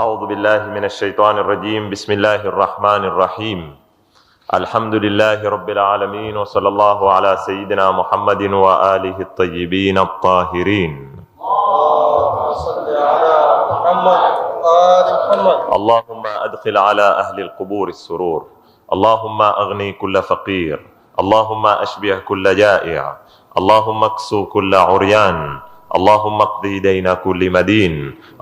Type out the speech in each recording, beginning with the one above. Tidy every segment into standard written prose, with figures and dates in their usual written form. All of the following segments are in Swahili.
أعوذ بالله من الشيطان الرجيم. بسم الله الرحمن الرحيم. الحمد لله رب العالمين، وصلى الله على سيدنا محمد وآله الطيبين الطاهرين. اللهم صل على محمد وآل محمد. اللهم أدخل على أهل القبور السرور، اللهم أغني كل فقير، اللهم أشبع كل جائع، اللهم اكسو كل عريان، اللهم اقضي دين كل مدين،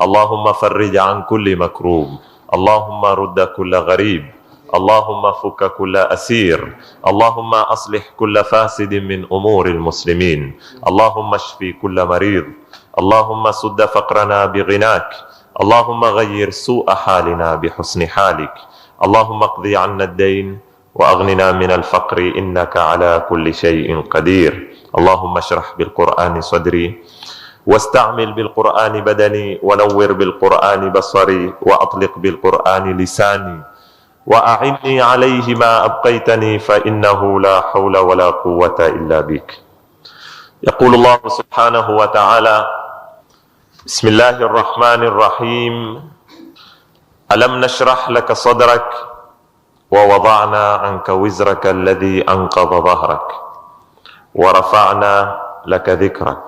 اللهم فرج عن كل مكروب، اللهم رد كل غريب، اللهم فك كل أسير، اللهم أصلح كل فاسد من أمور المسلمين، اللهم اشفي كل مريض، اللهم سد فقرنا بغناك، اللهم غير سوء حالنا بحسن حالك، اللهم اقضي عنا الدين وأغننا من الفقر إنك على كل شيء قدير. اللهم اشرح بالقرآن صدري، واستعمل بالقرآن بدني، ونور بالقرآن بصري، وأطلق بالقرآن لساني، وأعني عليه ما أبقيتني، فإنه لا حول ولا قوة إلا بك. يقول الله سبحانه وتعالى: بسم الله الرحمن الرحيم. ألم نشرح لك صدرك ووضعنا عنك وزرك الذي أنقض ظهرك ورفعنا لك ذكرك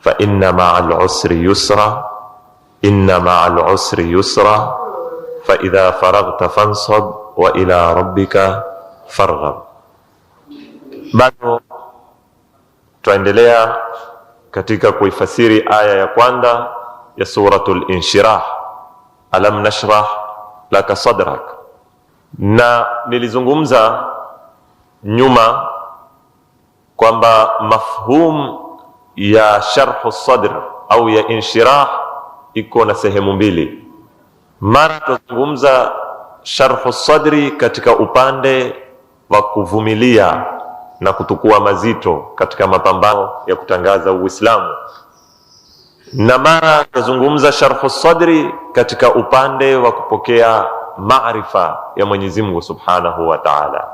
فإن مع العسر يسرا إن مع العسر يسرا فإذا فرغت فانصب وإلى ربك فارغب. Bado tuendelea katika kuifasiri aya ya kwanza ya suratul Inshirah, alam nashrah laka sadrak. Na nilizungumza nyuma kwamba mafhum ya sharhu sadr au ya inshirah iko na sehemu mbili. Mara tuzungumza sharhu sadri katika upande wa kuvumilia na kutukua mazito katika mapambano ya kutangaza Uislamu, na mara tuzungumza sharhu sadri katika upande wa kupokea maarifa ya Mwenyezi Mungu Subhanahu wa Ta'ala.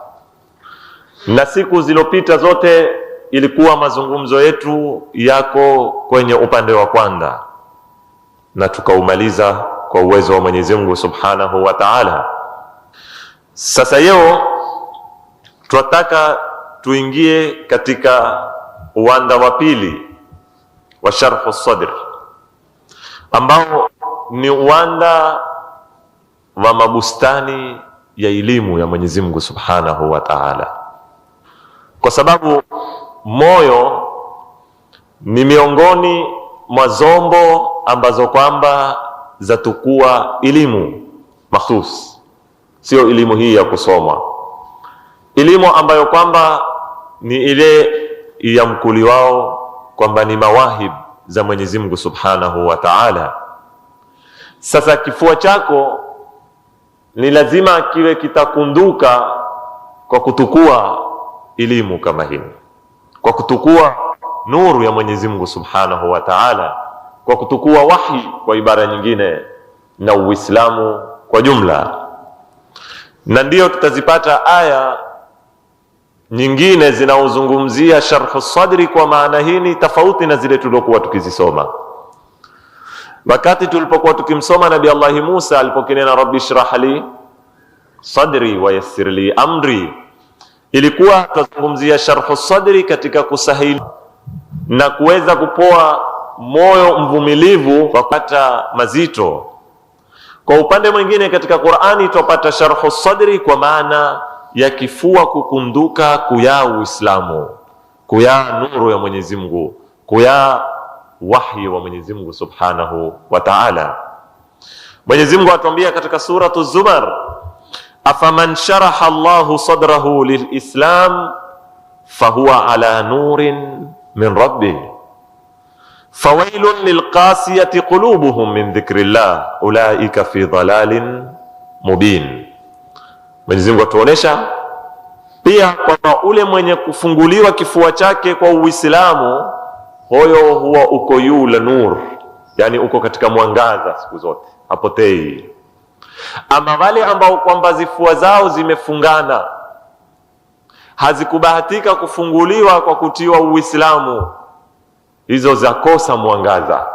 Na siku zilizopita zote ilikuwa mazungumzo yetu yako kwenye upande wa kwanza, na tukaumaliza kwa uwezo wa Mwenyezi Mungu Subhanahu wa Ta'ala. Sasa leo tunataka tuingie katika uwanda wa pili wa sharhu sadr, ambao ni uwanda wa mabustani ya elimu ya Mwenyezi Mungu Subhanahu wa Ta'ala, kwa sababu moyo ni miongoni mwa zombo ambazo kwamba zatukua elimu mahsus, sio elimu hii ya kusoma, elimu ambayo kwamba ni ile ya mkuli wao kwamba ni mawahib za Mwenyezi Mungu Subhanahu wa Ta'ala. Sasa kifua chako ni lazima kiwe kitakunduka kwa kutukua elimu kama hii, kwa kutukua nuru ya Mwenyezi Mungu Subhanahu wa Ta'ala, kwa kutukua wahi kwa ibara nyingine, na Uislamu kwa jumla. Na ndio tutazipata aya nyingine zinaozungumzia sharhu sadri kwa maana hii tofauti na zile tulizokuwa tukizisoma. Wakati tulipokuwa tukimsoma Nabii Allah Musa alipokinena rabbi shrah li sadri wa yassir li amri, ilikuwa tuzungumzia sharhu sadri katika kusahili na kuweza kupoa moyo mvumilivu wakati mazito. Kwa upande mwingine katika Qur'ani tupata sharhu sadri kwa maana ya kifua kukunduka kuya Uislamu, kuya nuru ya Mwenyezi Mungu, kuya wahyi wa Mwenyezi Mungu Subhanahu wa Ta'ala. Mwenyezi Mungu atuambia katika suratu Zumar: afaman sharaha Allahu sadrahu lilislam fahuwa ala nurin min rabbih fawailun lilqasiyati qulubuhum min dhikrillah ulaika fi dhalalin mubin. Mwenyezi Mungu atuonesha pia kwamba ule mwenye kufunguliwa kifua chake kwa Uislamu, hoyo huwa uko yule nur, yani uko katika mwangaza siku zote, hapotei. Ama wale ambao kwamba zifua zao zimefungana, hazikubahatika kufunguliwa kwa kutiwa Uislamu, hizo zakosa mwangaza,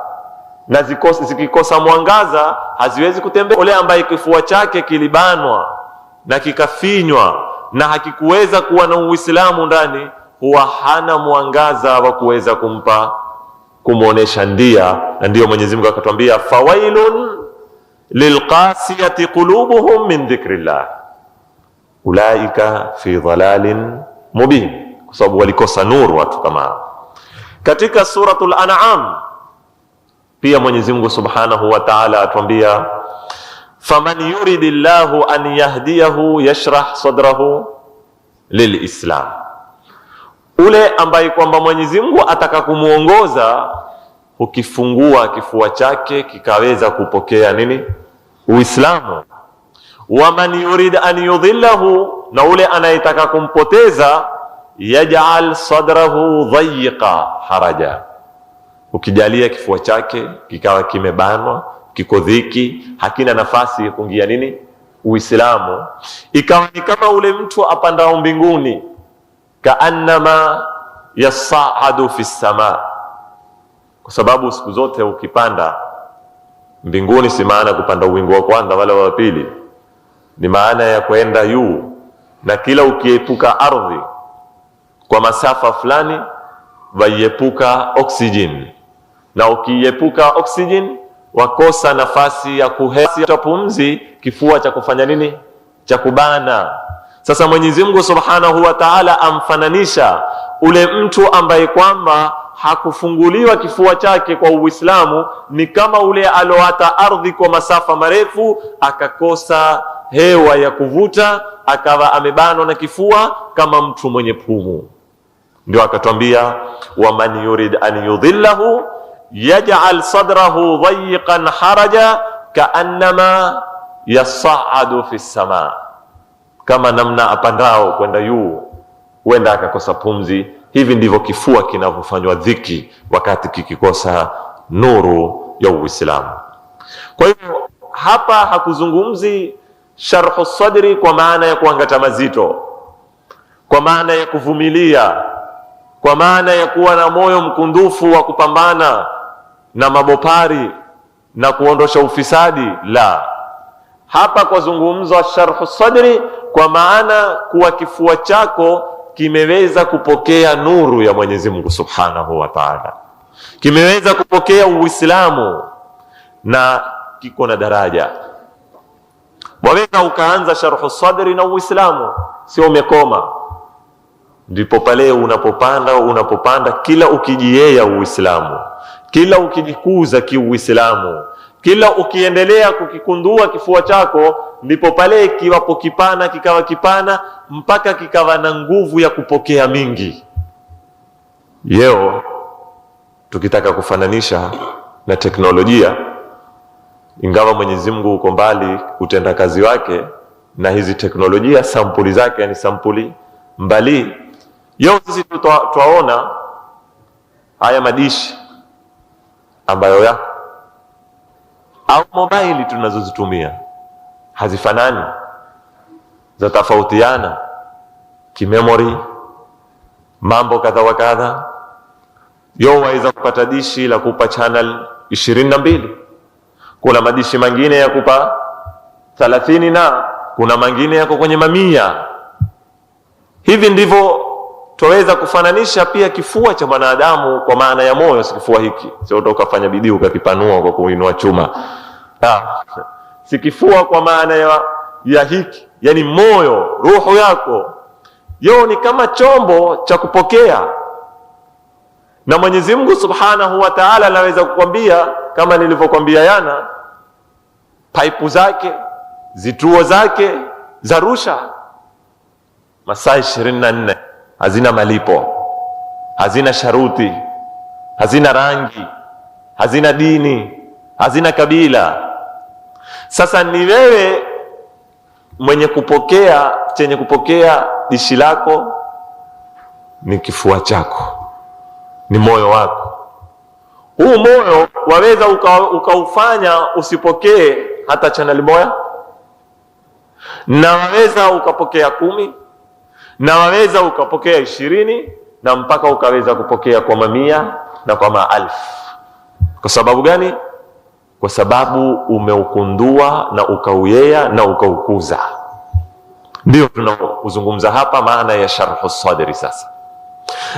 na zikikosa mwangaza haziwezi kutembea. Ule ambaye kifua chake kilibanwa na kikafinywa na hakikuweza kuwa na Uislamu ndani, huwa hana mwangaza wa kuweza kumuonesha ndia. Na ndio Mwenyezi Mungu akatwambia fawailun lilqasiyati qulubuhum min dhikrillah ulaika fi dhalalin mubin, kwa sababu walikosa nuru watu kama. Katika suratul An'am pia Mwenyezi Mungu Subhanahu wa Ta'ala atuambia faman yuridillahu an yahdiyahu yashrah sadrahu lilislam, ule ambaye kwamba Mwenyezi Mungu ataka kumuongoza ukifungua kifua chake kikaweza kupokea nini? Uislamu. Waman yurid an yudhillahu, na ule anayetaka kumpoteza, yaj'al sadrahu dhayiqa haraja, ukijalia kifua chake kikawa kimebanwa, kiko dhiki, hakina nafasi ya kuingia nini? Uislamu. Ikawa ni kama ule mtu apandao mbinguni, kaannama yas'adu fi sama, kwa sababu siku zote ukipanda mbinguni si maana kupanda uwingu wa kwanza wala wa pili, ni maana ya kwenda juu. Na kila ukiepuka ardhi kwa masafa fulani, waiepuka oxygen, na ukiepuka oxygen wakosa nafasi ya kuhewa pumzi, kifua cha kufanya nini? Cha kubana. Sasa Mwenyezi Mungu Subhanahu wa Ta'ala amfananisha ule mtu ambaye kwamba hakufunguliwa kifua chake kwa Uislamu, ni kama ule aloata ardhi kwa masafa marefu, akakosa hewa ya kuvuta, akawa amebanwa na kifua kama mtu mwenye pumu. Ndio akatwambia waman yurid an yudhillahu yaj'al sadrahu dhayiqan haraja kaannama yas'adu fi sama, kama namna apandao kwenda juu huenda akakosa pumzi. Hivi ndivyo kifua kinavyofanywa dhiki wakati kikikosa nuru ya Uislamu. Kwa hivyo hapa hakuzungumzi sharhu sadri kwa maana ya kuangata mazito, kwa maana ya kuvumilia, kwa maana ya kuwa na moyo mkundufu wa kupambana na mabopari na kuondosha ufisadi. La, hapa kwa zungumzo sharhu sadri kwa maana kuwa kifua chako kimeweza kupokea nuru ya Mwenyezi Mungu Subhanahu wa Ta'ala, kimeweza kupokea Uislamu na kiko na daraja. Waweza ukaanza sharhu sadri na Uislamu, sio umekoma. Ndipo pale unapopanda kila ukijiea Uislamu, kila ukijikuza kiuislamu, kila ukiendelea kukikundua kifua chako, ndipo pale kiwapo kipana kikawa kipana mpaka kikawa na nguvu ya kupokea mingi. Leo tukitaka kufananisha na teknolojia, ingawa Mwenyezi Mungu uko mbali utenda kazi wake na hizi teknolojia, sampuli zake ni sampuli mbali. Leo sisi tutaona haya madishi ambayo yako au mobile tunazozitumia hazifanani, za tofautiana kimemory, mambo kadha wa kadha. Yo waweza kupata dishi la kupa channel 22, kuna madishi mengine ya kupa 30, na kuna mengine yako kwenye mamia. Hivi ndivyo tuweza kufananisha pia kifua cha mwanadamu kwa maana ya moyo. Si kifua hiki sio ukafanya bidii ukakipanua kwa kuinua chuma, si kifua kwa maana ya hiki, yani moyo, roho yako. Yo ni kama chombo cha kupokea, na Mwenyezi Mungu Subhanahu wa Ta'ala anaweza kukwambia kama nilivyokuambia yana, pipe zake, zituo zake za rusha masaa 24, hazina malipo, hazina sharuti, hazina rangi, hazina dini, hazina kabila. Sasa ni wewe mwenye kupokea, chenye kupokea dishi lako ni kifua chako, ni moyo wako. Huu moyo waweza ukaufanya usipokee hata channel moja, na waweza ukapokea 10, na waweza ukapokea 20, na mpaka ukaweza kupokea kwa mamia na kwa maelfu. Kwa sababu gani? kwa sababu umeukundua na ukauyea na ukaukuza. Ndio tunaozungumza hapa maana ya sharhu sadri sasa.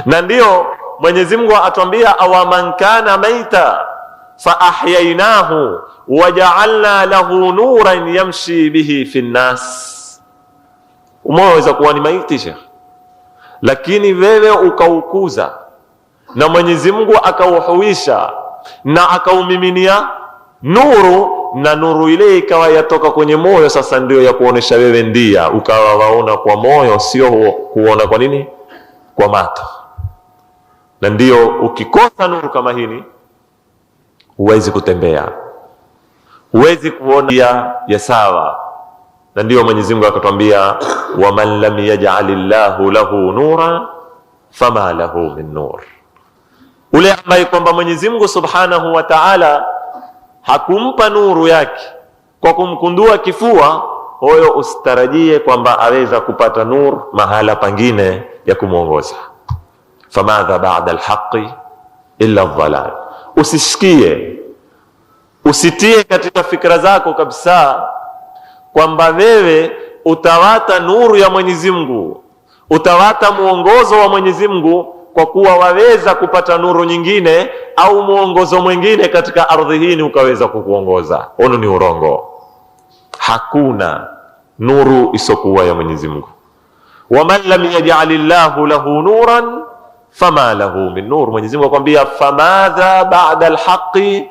Na ndio Mwenyezi Mungu atuambia, awaman kana maita fa ahyainahu waja'alna lahu nuran yamshi bihi fi nnas. Umeweza kuwa ni maiti Sheikh, lakini wewe ukaukuza na Mwenyezi Mungu akauhuisha na akaumiminia nuru, na nuru ile ikawa yatoka kwenye moyo. Sasa ndio ya kuonesha wewe ndia, ukawa waona kwa moyo, sio kuona kwa nini, kwa macho. Na ndio ukikosa nuru kama hili huwezi kutembea, huwezi kuona ya sawa. Na ndio Mwenyezi Mungu akatwambia, waman lam yaj'alillahu lahu nura fama lahu min nur. Ule ambaye kwamba Mwenyezi Mungu Subhanahu wa Ta'ala hakumpa nuru yake kwa kumkundua kifua, huyo usitarajie kwamba aweza kupata nur mahala pangine ya kumuongoza. Famadha ba'da alhaqi illa adh-dhalal. Usisikie, usitie katika fikra zako kabisa kwamba wewe utawata nuru ya Mwenyezi Mungu, utawata muongozo wa Mwenyezi Mungu kwa kuwa waweza kupata nuru nyingine au muongozo mwingine katika ardhi hii ukaweza kukuongoza. Ono ni urongo. Hakuna nuru isokuwa ya Mwenyezi Mungu. Waman lam yaj'alillahu lahu nuran fama lahu min nur. Mwenyezi Mungu akwambia, famadha ba'da alhaqi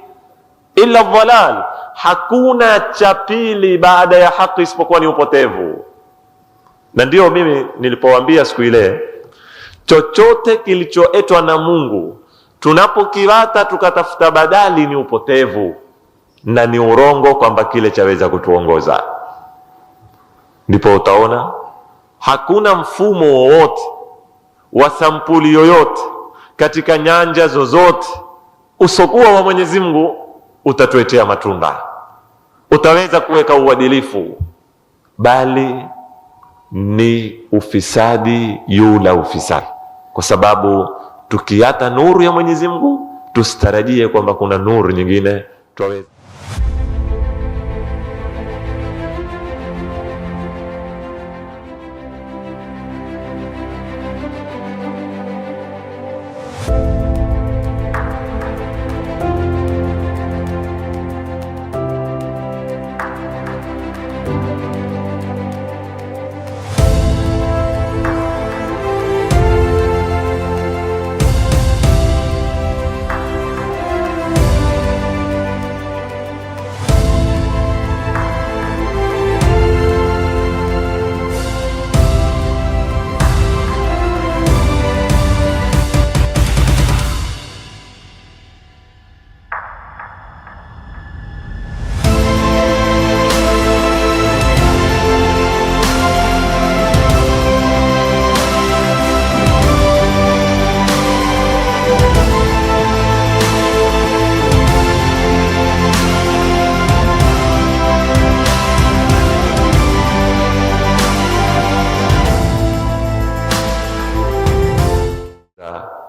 illa dhalal. Hakuna cha pili baada ya haki isipokuwa ni upotevu. Na ndio mimi nilipowaambia siku ile, chochote kilichoetwa na Mungu tunapokiwata tukatafuta badali ni upotevu na ni urongo kwamba kile chaweza kutuongoza. Ndipo utaona hakuna mfumo wowote wa sampuli yoyote katika nyanja zozote usokuwa wa Mwenyezi Mungu utatuetea matunda, utaweza kuweka uadilifu, bali ni ufisadi yula ufisadi. Kwa sababu tukiata nuru ya Mwenyezi Mungu tusitarajie kwamba kuna nuru nyingine tuweza.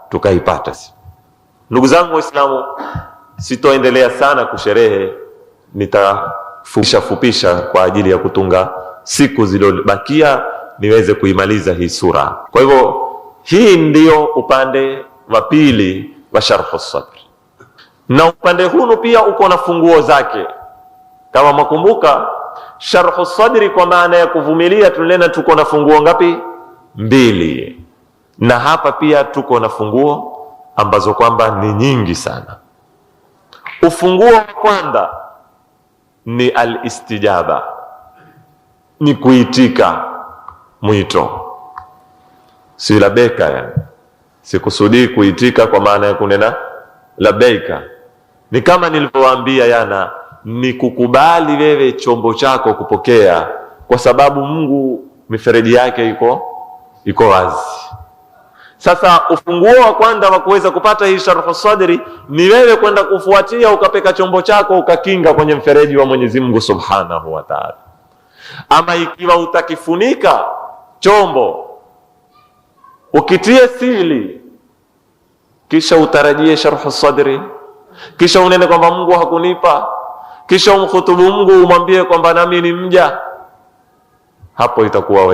Tukaipata. Ndugu zangu Waislamu, sitoendelea sana kusherehe, nitafupisha kwa ajili ya kutunga siku zilizobakia niweze kuimaliza hii sura. Kwa hivyo hii ndiyo upande wa pili wa sharhu sadr, na upande huu pia uko na funguo zake. Kama makumbuka, sharhu sadri kwa maana ya kuvumilia tunena tuko na funguo ngapi? 2. Na hapa pia tuko na funguo ambazo kwamba ni nyingi sana. Ufunguo wa kwanza ni al-istijaba, ni kuitika mwito. Si labeka, yani sikusudii kuitika kwa maana ya kunena labeka. Ni kama nilivyowaambia yana, ni kukubali wewe chombo chako kupokea, kwa sababu Mungu mifereji yake iko wazi. Sasa ufunguo wa kwanza wa kuweza kupata hii sharhu sadri ni wewe kwenda kufuatia ukapeka chombo chako ukakinga kwenye mfereji wa Mwenyezi Mungu Subhanahu wa Ta'ala. Ama ikiwa utakifunika chombo ukitie sili, kisha utarajie sharhu sadri, kisha unene kwamba Mungu hakunipa, kisha umkhutubu Mungu umwambie kwamba nami ni mja, hapo itakuwa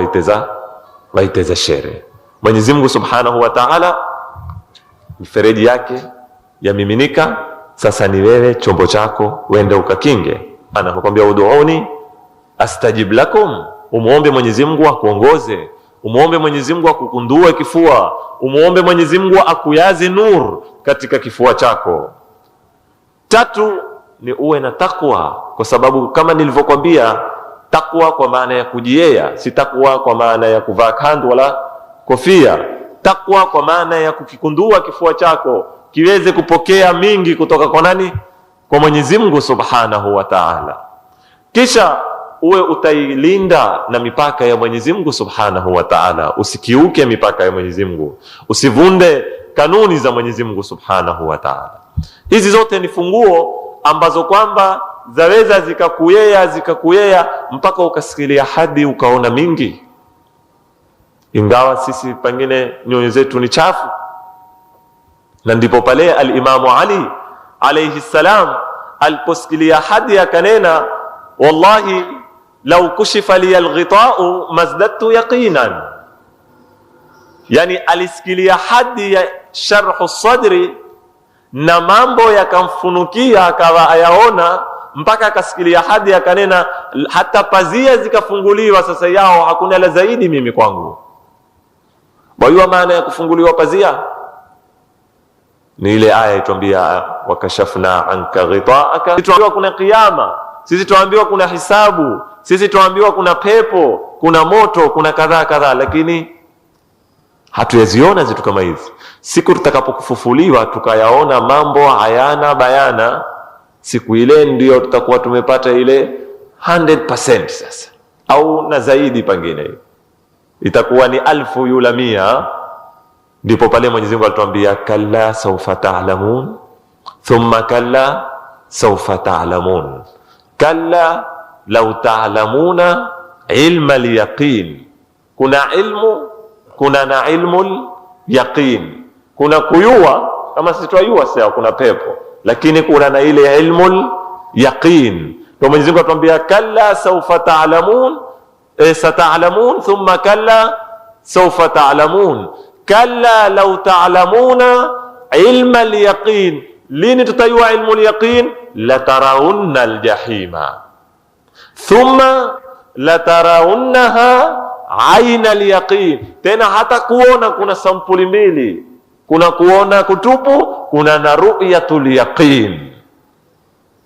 waiteza shere. Mwenyezi Mungu Subhanahu wa Ta'ala mifereji yake yamiminika, sasa ni wewe chombo chako wende ukakinge. Anakuambia ud'uni astajib lakum, umuombe Mwenyezi Mungu akuongoze, umuombe Mwenyezi Mungu akukundue kifua, umuombe Mwenyezi Mungu akuyaze nur katika kifua chako. Tatu ni uwe na takwa, kwa sababu kama nilivyokuambia, takwa kwa maana ya kujiea, si takwa kwa maana ya kuvaa kandu wala kofia. Takwa kwa maana ya kukikundua kifua chako kiweze kupokea mingi kutoka kwa nani? Kwa Mwenyezi Mungu Subhanahu wa Ta'ala. Kisha uwe utailinda na mipaka ya Mwenyezi Mungu Subhanahu wa Ta'ala, usikiuke mipaka ya Mwenyezi Mungu, usivunde kanuni za Mwenyezi Mungu Subhanahu wa Ta'ala. Hizi zote ni funguo ambazo kwamba zaweza zikakuyea mpaka ukasikilia hadi ukaona mingi, ingawa sisi pengine nyoyo zetu ni chafu. Na ndipo pale al-Imamu Ali alayhi salam aliposikilia hadi akanena, wallahi law kushifa li al-ghita'u mazdadtu yaqinan. Yani alisikilia hadi ya sharhu sadri na mambo yakamfunukia akawa ayaona, mpaka akasikilia hadi akanena, hata pazia zikafunguliwa sasa yao hakuna la zaidi mimi kwangu. Wajua maana ya kufunguliwa pazia? Ni ile aya ituambia wakashafna anka ghita'aka. Sisi tuambiwa kuna kiyama, sisi tuambiwa kuna hisabu, sisi tuambiwa kuna pepo, kuna moto, kuna kadhaa kadhaa, lakini hatuyaziona zitu kama hizi. Siku tutakapokufufuliwa tukayaona mambo hayana bayana, siku ile ndio tutakuwa tumepata ile 100% sasa, au na zaidi, pengine itakuwa ni 1000 yula 100. Ndipo pale Mwenyezi Mungu alituambia kalla sawfa ta'lamun thumma kalla sawfa ta'lamun. Kalla law ta'lamuna ilma al-yaqin. Kuna ilmu, kuna na ilmu yaqin. Kuna kuyua kama sisi tunajua sasa kuna pepo, lakini kuna na ile ilmu yaqin. Ndio Mwenyezi Mungu atuambia kalla sawfa ta'lamun sata'lamun thumma kalla sawfa ta'lamun. Kalla law ta'lamuna ilma al-yaqin. Lini tutayua ilmu al-yaqin? Latarawunna al-jahima thumma latarawunnaha aina al-yaqin. Tena hata kuona kuna sampuli mbili, kuna kuona kutupu, kuna na ru'yatul yaqin.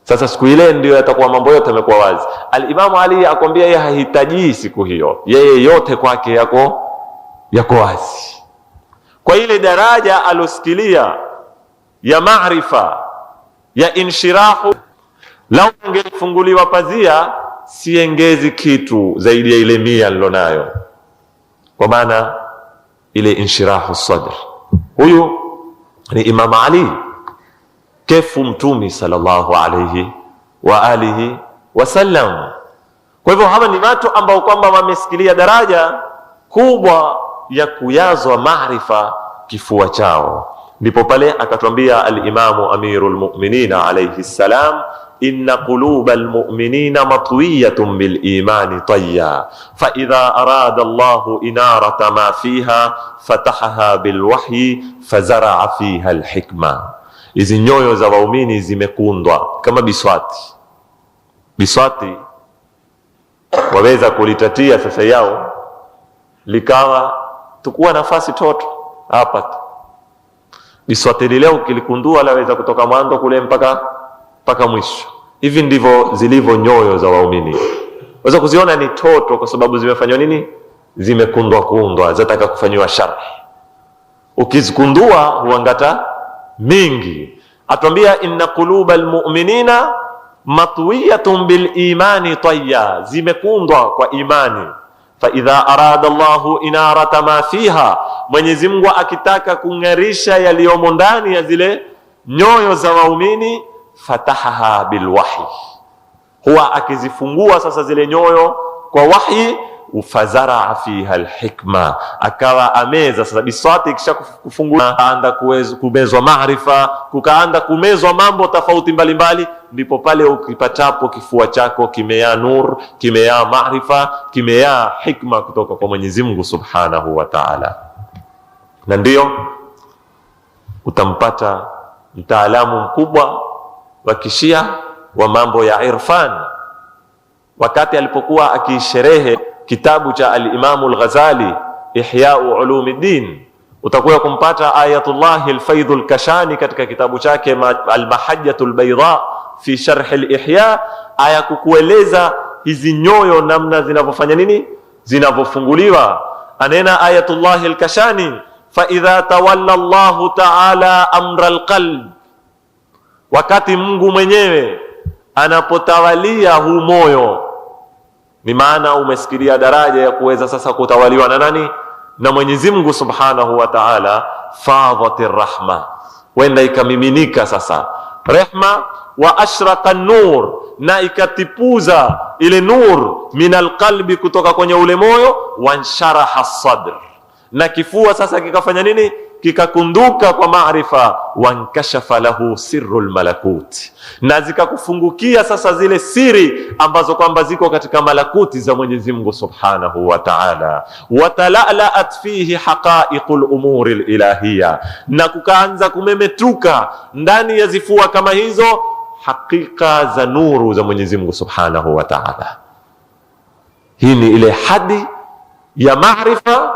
Sasa siku ile ndio yatakuwa mambo yote yamekuwa wazi. Al-Imamu Ali akwambia yeye hahitaji siku hiyo, yeye yote kwake yako wazi. Kwa ile daraja alosikilia ya maarifa ya inshirahu, lau angefunguliwa pazia siengezi kitu zaidi ya ile 100 nilonayo, kwa maana ile inshirahu sadr. Huyu ni Imam Ali, kefu mtumi sallallahu alayhi wa alihi wasallam. Kwa hivyo hawa ni watu ambao kwamba wamesikilia daraja kubwa ya kuyazwa maarifa kifua chao. Ndipo pale akatuambia al-Imamu Amirul Mu'minin alayhi salam, inna qulubal mu'minina matwiyatun bil imani tayya, fa idha arada Allahu inarata ma fiha fatahaha bil wahyi fazara'a fiha al hikma. Hizi nyoyo za waumini zimekundwa kama biswati waweza kulitatia sasa yao likawa tukua nafasi toto hapa tu. Biswati leo ukilikundua laweza kutoka mwanzo kule mpaka mwisho. Hivi ndivyo zilivyo nyoyo za waumini. Waweza kuziona ni toto kwa sababu zimefanywa nini? Zimekundwa, zataka kufanywa sharhi. Ukizikundua huangata mingi. Atuambia inna qulubal mu'minina matwiyatun bil imani tayya, zimekundwa kwa imani. Fa idha arada Allahu inarata ma fiha, Mwenyezi Mungu akitaka kungarisha yaliyomo ndani ya zile nyoyo za waumini, fatahaha bil wahyi, huwa akizifungua sasa zile nyoyo kwa wahyi, ufazaraa fiha alhikma, akawa ameza sasa biswati kisha kufungua anda kumezwa maarifa, kukaanda kumezwa mambo tofauti mbalimbali, ndipo pale ukipatapo kifua chako kimea nur, kimea maarifa, kimea hikma kutoka kwa Mwenyezi Mungu Subhanahu wa Ta'ala. Na ndio utampata mtaalamu mkubwa wa kishia wa mambo ya irfan, wakati alipokuwa akisherehe kitabu cha al-Imam al-Ghazali Ihya'u Ulumuddin, utakuwa kumpata Ayatullah al-Faidh al-Kashani katika kitabu chake al-Mahajjatul Bayda fi sharh al-Ihya, aya kukueleza hizi nyoyo namna zinavyofanya nini, zinavyofunguliwa. Anena Ayatullah al-Kashani, fa idha tawalla Allahu ta'ala amra al-qalb, wakati Mungu mwenyewe anapotawalia huu moyo, ni maana umesikilia daraja ya kuweza sasa kutawaliwa na nani? Na Mwenyezi Mungu Subhanahu wa Ta'ala. Fadhatir rahma, wenda ikamiminika sasa rehma, wa ashraqa nur, na ikatipuza ile nur minal qalbi, kutoka kwenye ule moyo, wansharaha sadr, na kifua sasa kikafanya nini? Kikakunduka kwa maarifa, wankashafa lahu sirrul malakut, na zikakufungukia sasa zile siri ambazo kwamba ziko katika malakuti za Mwenyezi Mungu Subhanahu wa Ta'ala. Watala'la'at fihi haqa'iqul umuri al-ilahiyya, na kukaanza kumemetuka ndani ya zifua kama hizo hakika za nuru za Mwenyezi Mungu Subhanahu wa Ta'ala. Hii ni ile hadi ya maarifa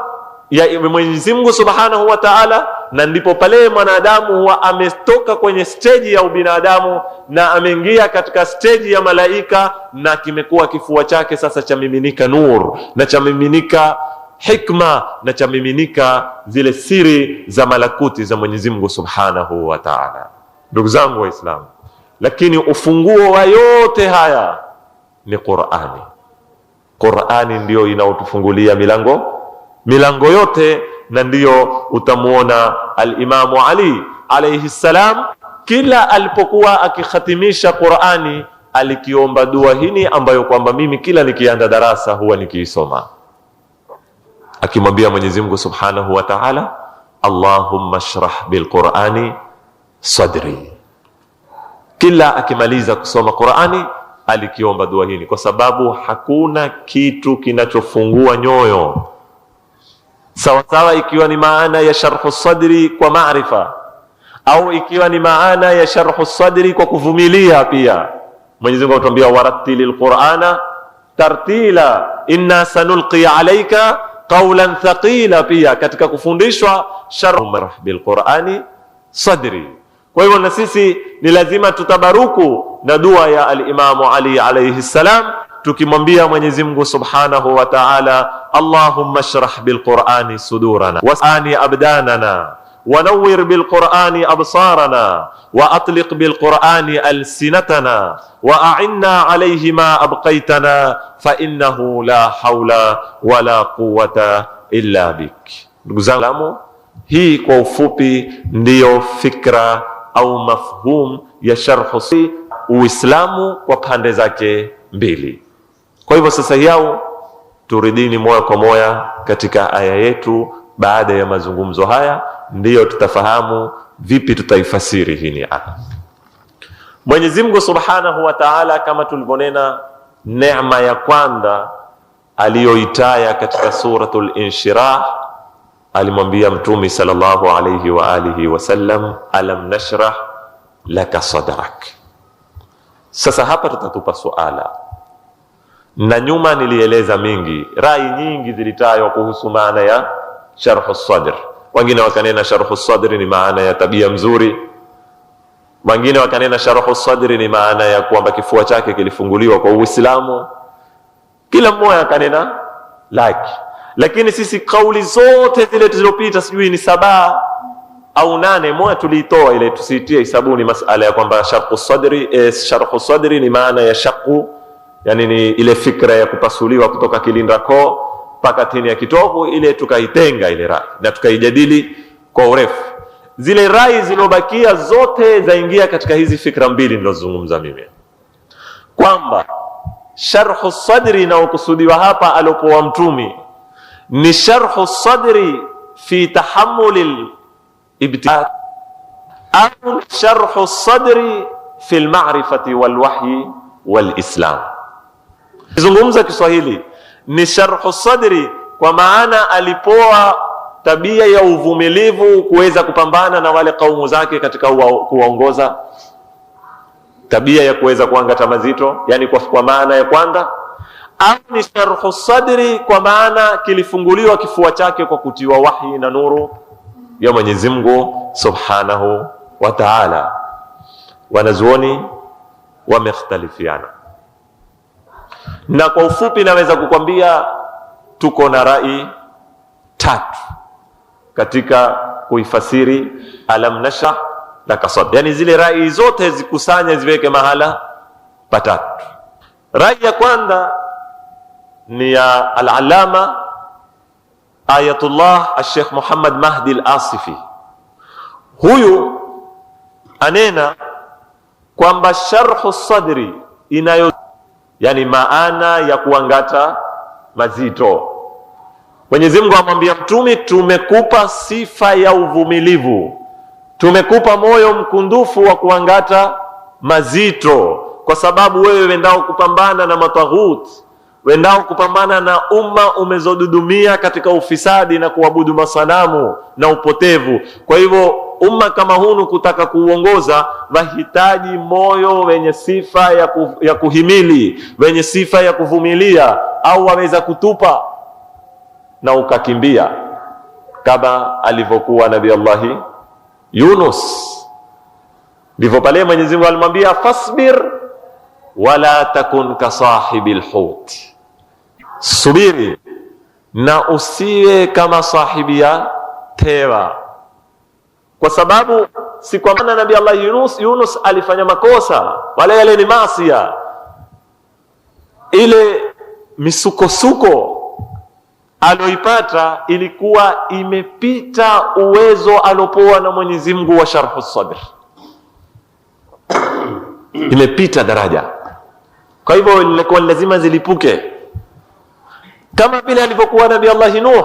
ya Mwenyezi Mungu Subhanahu wa Ta'ala, na ndipo pale mwanadamu huwa ametoka kwenye stage ya ubinadamu na ameingia katika stage ya malaika, na kimekuwa kifua chake sasa cha miminika nur, na cha miminika hikma, na cha miminika zile siri za malakuti za Mwenyezi Mungu Subhanahu wa Ta'ala. Ndugu zangu Waislamu, lakini ufunguo wa yote haya ni Qur'ani. Qur'ani ndio inaotufungulia milango yote, na ndiyo utamuona al-Imamu Ali alayhi salam kila alipokuwa akikhatimisha Qur'ani alikiomba dua hini ambayo kwamba mimi kila nikianda darasa huwa nikiisoma, akimwambia Mwenyezi Mungu Subhanahu wa Ta'ala, Allahumma shrah bil Qur'ani sadri. Kila akimaliza kusoma Qur'ani alikiomba dua hini, kwa sababu hakuna kitu kinachofungua nyoyo sawa sawa ikiwa ni maana ya sharhu sadri kwa maarifa, au ikiwa ni maana ya sharhu sadri kwa kuvumilia. Pia Mwenyezi Mungu anatuambia warattilil Qur'ana tartila inna sanulqi alayka qawlan thaqila, pia katika kufundishwa sharh bil Qur'ani sadri. Kwa hivyo na sisi ni lazima tutabaruku na dua ya al-Imamu Ali alayhi salam, tukimwambia Mwenyezi Mungu Subhanahu wa Ta'ala, Allahumma shrah bil Qur'ani sudurana was'ani abdanana wanawwir bil Qur'ani absarana wa atliq bil Qur'ani alsinatana wa a'inna alayhi ma abqaytana fa innahu la hawla wala quwwata illa bik. Ndugu zangu, hii kwa ufupi ndiyo fikra au mafhum ya sharh Uislamu kwa pande zake mbili. Kwa hivyo sasa yao turidini moja kwa moja katika aya yetu. Baada ya mazungumzo haya ndiyo tutafahamu vipi tutaifasiri hii aya. Mwenyezi Mungu Subhanahu wa Ta'ala, kama tulivyonena, neema ya kwanza aliyoitaya katika suratul Inshirah, alimwambia Mtume sallallahu alayhi wa alihi wasallam, alam nashrah laka sadrak. Sasa hapa tutatupa suala, na nyuma nilieleza mingi, rai nyingi zilitaywa kuhusu maana ya sharhu sadr. Wengine wakanena sharhu sadri ni maana ya tabia mzuri, wengine wakanena sharhu sadri ni maana ya kwamba kifua chake kilifunguliwa kwa Uislamu. Kila mmoja akanena laki, lakini sisi kauli zote zile tulizopita, sijui ni 7 au 8, moja tuliitoa ile tusitie hisabuni masala ya kwamba sharhu sadri ni maana ya shaqu, yani ni ile fikra ya kupasuliwa kutoka kilinda koo mpaka tini ya kitovu, ile tukaitenga ile rai na tukaijadili kwa urefu. Zile rai zilizobakia zote zaingia katika hizi fikra mbili nilizozungumza mimi, kwamba sharhu sadri na ukusudiwa hapa alopoa mtumi ni sharhu sadri fi tahammul ibtida au sharhu sadri fi al-ma'rifati wal-wahyi wal-islam. Kizungumza Kiswahili ni sharhu sadri kwa maana alipoa tabia ya uvumilivu kuweza kupambana na wale kaumu zake katika kuwaongoza, tabia ya kuweza kuangata mazito, yani kwa maana ya kwanza, au ni sharhu sadri kwa maana kilifunguliwa kifua chake kwa kutiwa wahi na nuru ya Mwenyezi Mungu Subhanahu wa Ta'ala. Wanazuoni wamekhtalifiana, na kwa ufupi naweza kukwambia tuko na rai tatu katika kuifasiri alam nashrah laka sadrak, yani zile rai zote zikusanya ziweke mahala patatu. Rai ya kwanza ni ya al-allama Ayatullah al-Sheikh Muhammad Mahdi al-Asifi. Huyu anena kwamba sharhu sadri inayo, yani maana ya kuangata mazito. Mwenyezi Mungu amwambia mtume, tumekupa sifa ya uvumilivu, tumekupa moyo mkundufu wa kuangata mazito, kwa sababu wewe wendao kupambana na mataghut, wendao kupambana na umma umezodudumia katika ufisadi na kuabudu masanamu na upotevu. Kwa hivyo umma kama hunu kutaka kuuongoza wahitaji moyo wenye sifa ya kuhimili, wenye sifa ya kuvumilia, au waweza kutupa na ukakimbia kama alivyokuwa Nabii Allahi Yunus. Ndivyo pale Mwenyezi Mungu alimwambia fasbir wala takun ka sahibil hut, subiri na usiwe kama sahibi ya tewa. Kwa sababu si kwa maana Nabii Allah Yunus alifanya makosa, wala yale ni maasiya, ile misukosuko aloipata ilikuwa imepita uwezo alopoa na Mwenyezi Mungu wa sharhu sadr, imepita daraja. Kwa hivyo ilikuwa lazima zilipuke, kama vile alivyokuwa Nabii Allah Nuh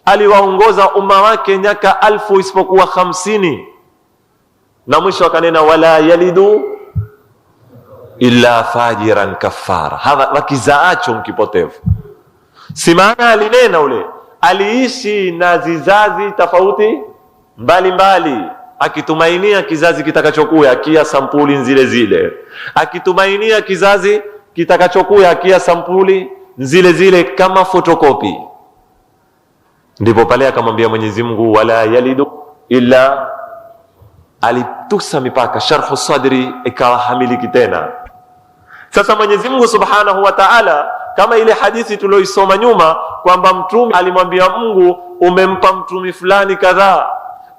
aliwaongoza umma wake miaka 1000 isipokuwa 50, na mwisho akanena wala yalidu illa fajiran kafara, hawa wakizaacho mkipotevu. Si maana alinena ule, aliishi na zizazi tofauti mbalimbali, akitumainia kizazi kitakachokuja akia sampuli zile zile, akitumainia kizazi kitakachokuja akia sampuli zile zile kama fotokopi. Ndipo pale akamwambia Mwenyezi Mungu wala yalidu illa, alitusa mipaka, sharhu sadri ikawa hamiliki tena. Sasa Mwenyezi Mungu Subhanahu wa Ta'ala, kama ile hadithi tulioisoma nyuma kwamba mtume alimwambia Mungu, umempa mtume fulani kadhaa,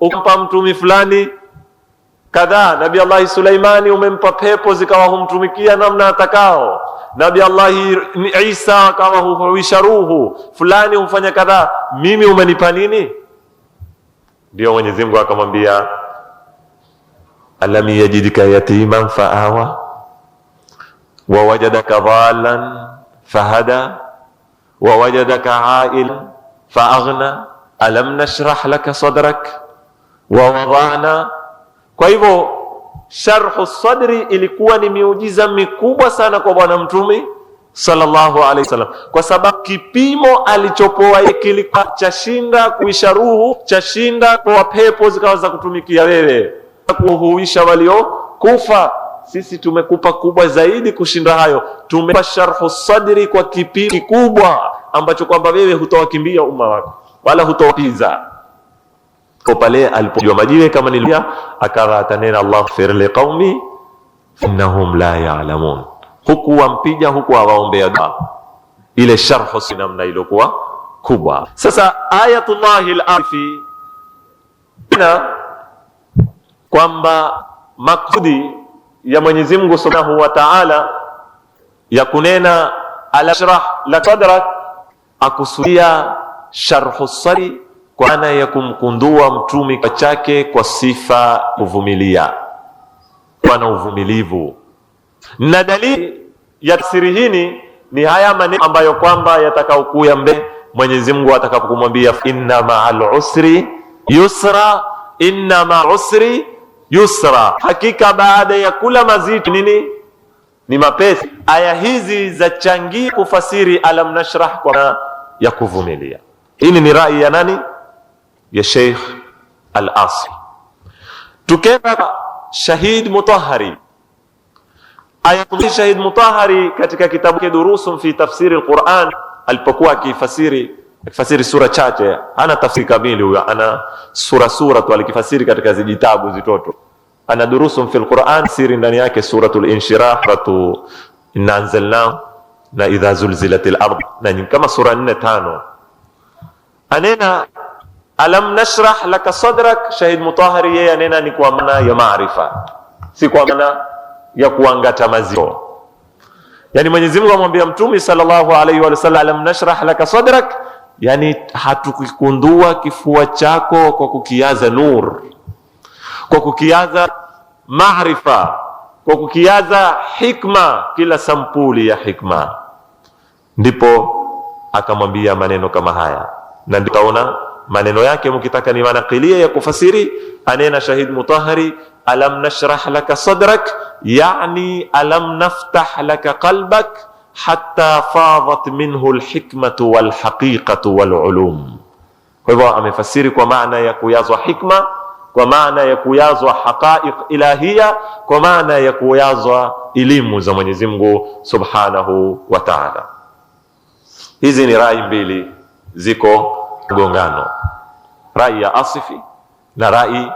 umempa mtume fulani kadhaa. Nabii Allah Sulaimani umempa pepo zikawa humtumikia namna atakao. Nabii Allah Isa akawa huisha ruhu fulani, humfanya kadhaa. Mimi umenipa nini? Ndio Mwenyezi Mungu akamwambia alam yajidika yatiman faawa wa wajadaka dhalan fahada wa wajadaka ailan faaghna alam nashrah laka sadrak wa wada'na. Kwa hivyo sharhu sadri ilikuwa ni miujiza mikubwa sana kwa bwana mtume sallallahu alaihi wasallam, kwa sababu kipimo alichopoa kilikuwa chashinda kuisha ruhu, chashinda kwa pepo zikawa za kutumikia wewe, kuhuisha walio kufa. Sisi tumekupa kubwa zaidi kushinda hayo, tumekupa sharhu sadri kwa kipimo kikubwa ambacho kwamba wewe hutowakimbia umma wako wala hutowapiza. Kwa pale alipojua majiwe kama nilia, akawa atanena Allah fir li qaumi innahum la ya'lamun, huku wampija huku awaombea dua. Ile sharhu namna ilikuwa kubwa. Sasa ayatullahi al-afi ina kwamba maksudi ya Mwenyezi Mungu Subhanahu wa Ta'ala ya kunena al-ashrah la sadrak, akusudia sharhu sadri kwa maana ya kumkundua mtume kwa chake kwa sifa kuvumilia, kwa na uvumilivu. Na dalili ya tafsiri hii ni haya maneno ambayo kwamba yatakaokuya mbele Mwenyezi Mungu atakapokumwambia inna ma'al usri yusra, inna ma'al usri yusra, hakika baada ya kula mazito ni mapesi. Aya hizi zachangia kufasiri alam nashrah kwa ya kuvumilia. Hii ni rai ya nani? Ya Sheikh Al-Asri. Tukenda Shahid Mutahhari, aya Shahid Mutahhari katika kitabu cha Durusun fi Tafsiri al-Quran, alipokuwa akifasiri sura chache, ana tafsiri kamili huyo, ana sura tu alikifasiri katika vitabu zitoto. Ana Durusun fi al-Quran, siri ndani yake suratul Inshirah, suratu Inna anzalna na idha zulzilatil ard, na kama sura 4-5. Anena alam nashrah laka sadrak. Shahid Mutahhari yeye anena ni kwa maana ya maarifa, si kwa maana ya kuangata mazito. Yani Mwenyezi Mungu amwambia Mtume sallallahu alaihi wa sallam alam nashrah laka sadrak, yani hatukikundua kifua chako kwa kukiaza nur, kwa kukiaza maarifa, kwa kukiaza hikma, kila sampuli ya hikma. Ndipo akamwambia maneno kama haya, na ndio taona maneno yake mkitaka ni manaqilia ya kufasiri. Anena Shahid Mutahhari alam nashrah laka sadrak, yani alam naftah laka qalbak hatta fadat minhu alhikmatu walhaqiqatu walulum. Kwa hivyo amefasiri kwa maana ya kuyazwa hikma, kwa maana ya kuyazwa haqaiq ilahia, kwa maana ya kuyazwa elimu za Mwenyezi Mungu Subhanahu wa Ta'ala. Hizi ni rai mbili ziko gongano, rai ya Asifi na rai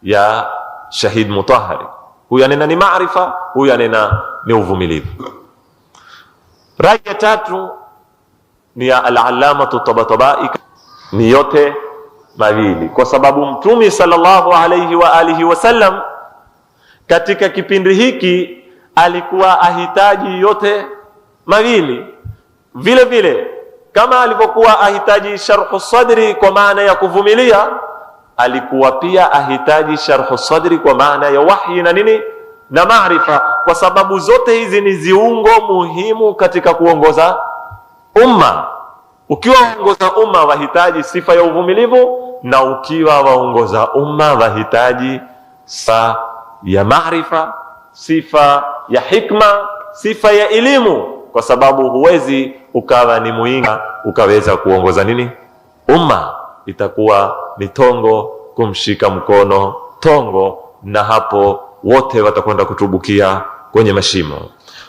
ya Shahid Mutahhari. Huyu anena ni maarifa, huyu anena ni uvumilivu. Rai ya tatu ni ya al-Allamatu Tabatabai, ni yote mawili, kwa sababu Mtume sallallahu alayhi wa alihi wasallam katika kipindi hiki alikuwa ahitaji yote mawili. Vile vile kama alivyokuwa ahitaji sharhu sadri kwa maana ya kuvumilia, alikuwa pia ahitaji sharhu sadri kwa maana ya wahyi na maarifa, kwa sababu zote hizi ni ziungo muhimu katika kuongoza umma. Ukiwa waongoza umma wahitaji sifa ya uvumilivu, na ukiwa waongoza umma wahitaji sifa ya maarifa, sifa ya hikma, sifa ya elimu, kwa sababu huwezi ukawa ni muinga ukaweza kuongoza umma. Itakuwa ni tongo kumshika mkono tongo, na hapo wote watakwenda kutubukia kwenye mashimo.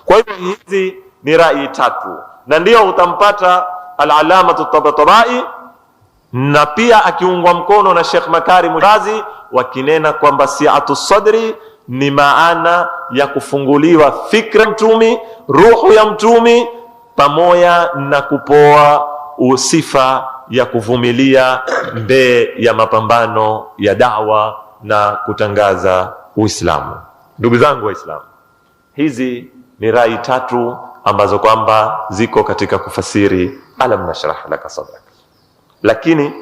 Kwa hivyo hizi ni rai tatu, na ndio utampata al-Allamatu Tabatabai na pia akiungwa mkono na Sheikh Makarim Razi wakinena kwamba si'atu sadri ni maana ya kufunguliwa fikra Mtumi, ruhu ya Mtumi, pamoja na kupoa usifa ya kuvumilia mbele ya mapambano ya da'wa na kutangaza Uislamu. Ndugu zangu Waislamu, hizi ni rai tatu ambazo kwamba ziko katika kufasiri alam nashrah laka sadrak. Lakini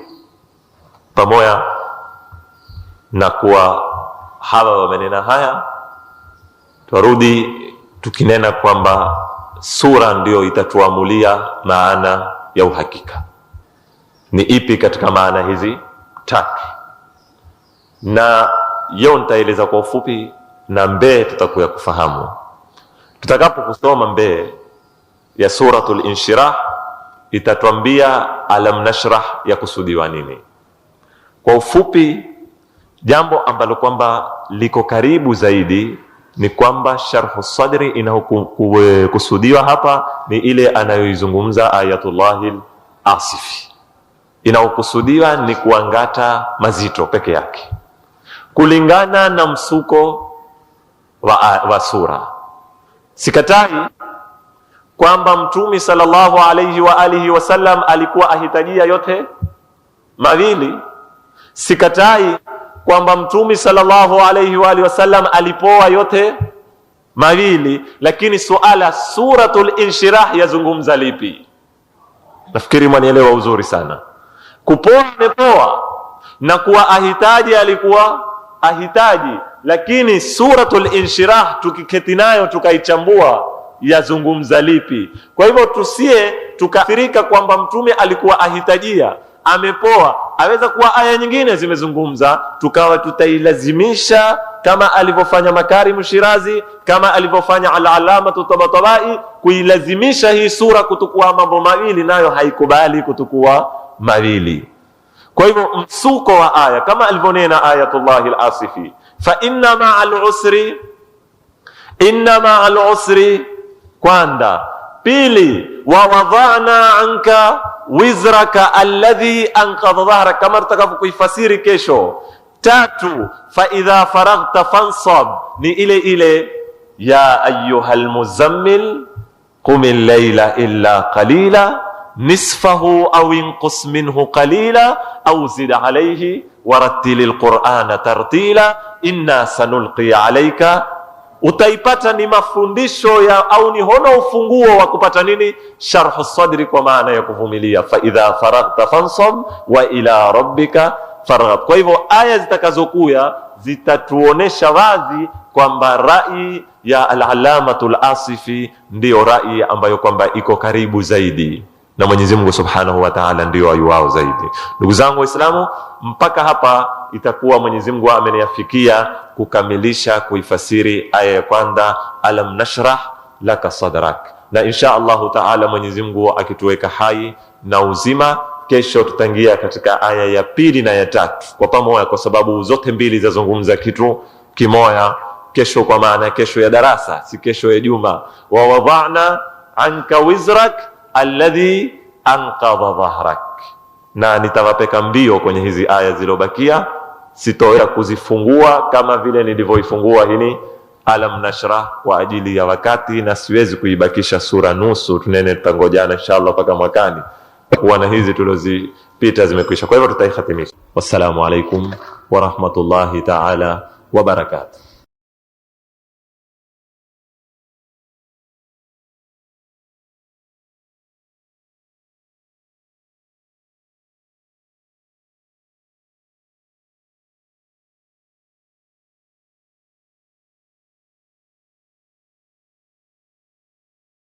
pamoja na kuwa hawa wamenena haya, turudi tukinena kwamba sura ndio itatuamulia maana ya uhakika ni ipi katika maana hizi tatu, na yeo nitaeleza kwa ufupi, na mbele tutakuya kufahamu tutakapo kusoma mbele ya suratul Inshirah. Itatuambia alam nashrah ya kusudiwa nini. Kwa ufupi, jambo ambalo kwamba liko karibu zaidi ni kwamba sharhu sadri inakusudiwa hapa ni ile anayoizungumza Ayatullahil Asifi. Inakusudiwa ni kuangata mazito peke yake kulingana na msuko wa sura. Sikatai kwamba Mtume sallallahu alayhi wa alihi wasallam alikuwa ahitajia yote mawili. Sikatai kwamba Mtume sallallahu alayhi wa alihi wasallam alipoa yote mawili, lakini suala suratul Inshirah yazungumza lipi? Nafikiri mwanielewa uzuri sana. Kupoa amepoa na kuwa ahitaji alikuwa ahitaji, lakini suratul Inshirah tukiketi nayo tukaichambua yazungumza lipi. Kwa hivyo tusie tukafirika kwamba mtume alikuwa ahitajia, amepoa, aweza kuwa aya nyingine zimezungumza, tukawa tutailazimisha kama alivyofanya Makarim Shirazi, kama alivyofanya Al-Alama Tabatabai, kuilazimisha hii sura kutukua mambo mawili, nayo haikubali kutukua mawili. Kwa hivyo msuko wa aya kama alivyonena Ayatullahi Al-Asifi, fa inna ma'al usri kwanda. Pili, wa wadhana anka wizraka alladhi anqadha dhahrak, kama tutakapokuifasiri kesho. Tatu, fa idha faraghta fansab, ni ile ya ayyuhal muzammil qumil layla illa qalila nisfahu aw inqus minhu qalila aw zid alayhi warattilil qur'ana tartila inna sanulqi alayka. Utaipata ni mafundisho ya au ni hono ufunguo wa kupata nini? Sharhu sadri, kwa maana ya kuvumilia. Fa idha faraghta fansab wa ila rabbika farghab. Kwa hivyo aya zitakazokuya zitatuonesha wazi kwamba rai ya Al-Allamatul Asifi ndiyo rai ambayo kwamba iko karibu zaidi na Mwenyezi Mungu Subhanahu wa Ta'ala, ndio ayuwao zaidi. Ndugu zangu Waislamu, mpaka hapa itakuwa Mwenyezi Mungu ameniafikia kukamilisha kuifasiri aya ya kwanza, alam nashrah laka sadrak, na insha Allahu Ta'ala Mwenyezi Mungu akituweka hai na uzima, kesho tutaingia katika aya ya pili na ya tatu kwa pamoja, kwa sababu zote mbili zazungumza kitu kimoja. Kesho kwa maana kesho ya darasa, si kesho ya juma. Wa wada'na anka wizrak alladhi anqadha dhahrak, na nitawapeka mbio kwenye hizi aya zilobakia, sitoweza kuzifungua kama vile nilivyoifungua hili alam nashrah kwa ajili ya wakati, na siwezi kuibakisha sura nusu. Tunene tutangojana inshallah mpaka mwakani kuwa na hizi tulozipita zimekwisha. Kwa hivyo tutaihatimisha. Wassalamu alaikum wa rahmatullahi ta'ala wa barakatuh.